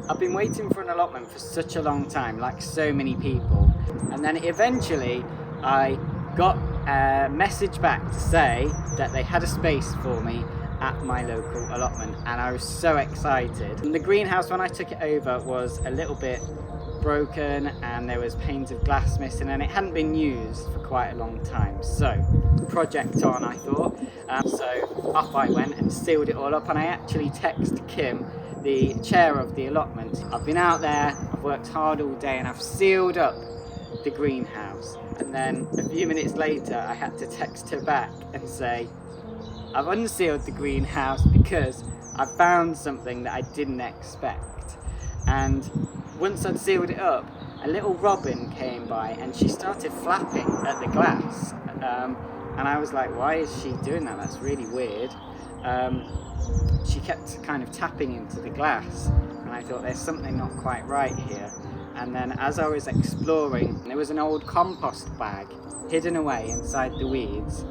I've been waiting for an allotment for such a long time, like so many people, and then eventually I got a message back to say that they had a space for me at my local allotment, and I was so excited. And the greenhouse, when I took it over, was a little bit broken and there was panes of glass missing and it hadn't been used for quite a long time. So project on, I thought. So off I went and sealed it all up, and I actually texted Kim, the chair of the allotment. I've been out there, I've worked hard all day, and I've sealed up the greenhouse. And then a few minutes later I had to text her back and say, I've unsealed the greenhouse because I found something that I didn't expect. And once I'd sealed it up, a little robin came by and she started flapping at the glass. And I was like, why is she doing that? That's really weird. She kept kind of tapping into the glass, and I thought there's something not quite right here. And then as I was exploring, there was an old compost bag hidden away inside the weeds,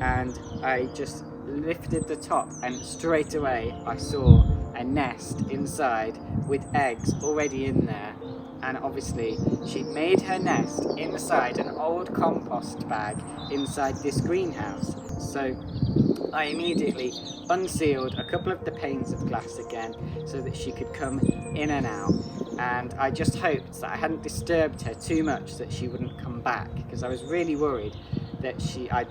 and I just lifted the top, and straight away I saw a nest inside with eggs already in there. And obviously she'd made her nest inside an old compost bag inside this greenhouse. So I immediately unsealed a couple of the panes of glass again so that she could come in and out, and I just hoped that I hadn't disturbed her too much that she wouldn't come back, because I was really worried that I'd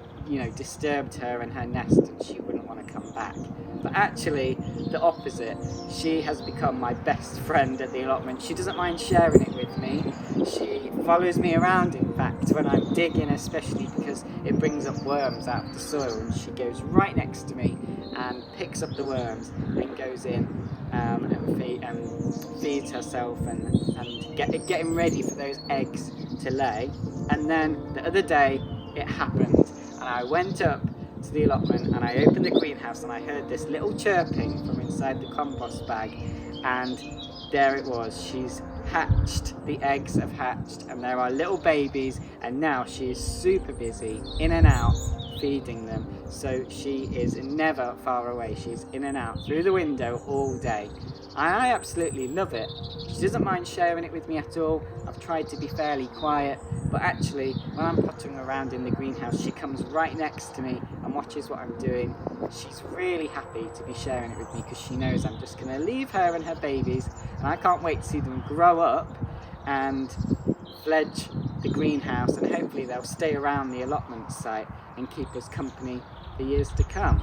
disturbed her and her nest and she wouldn't want to come back. But actually the opposite, she has become my best friend at the allotment. She doesn't mind sharing it with me. She follows me around, in fact, when I'm digging, especially because it brings up worms out of the soil, and she goes right next to me and picks up the worms and goes in and feeds herself and getting ready for those eggs to lay. And then the other day it happened, and I went up to the allotment and I opened the greenhouse and I heard this little chirping from inside the compost bag, and there it was. She's hatched, the eggs have hatched, and there are little babies, and now she is super busy in and out feeding them. So she is never far away. She's in and out through the window all day. I absolutely love it. She doesn't mind sharing it with me at all. I've tried to be fairly quiet, but actually when I'm pottering around in the greenhouse, she comes right next to me and watches what I'm doing. She's really happy to be sharing it with me because she knows I'm just going to leave her and her babies, and I can't wait to see them grow up and fledge the greenhouse, and hopefully they'll stay around the allotment site and keep us company for years to come.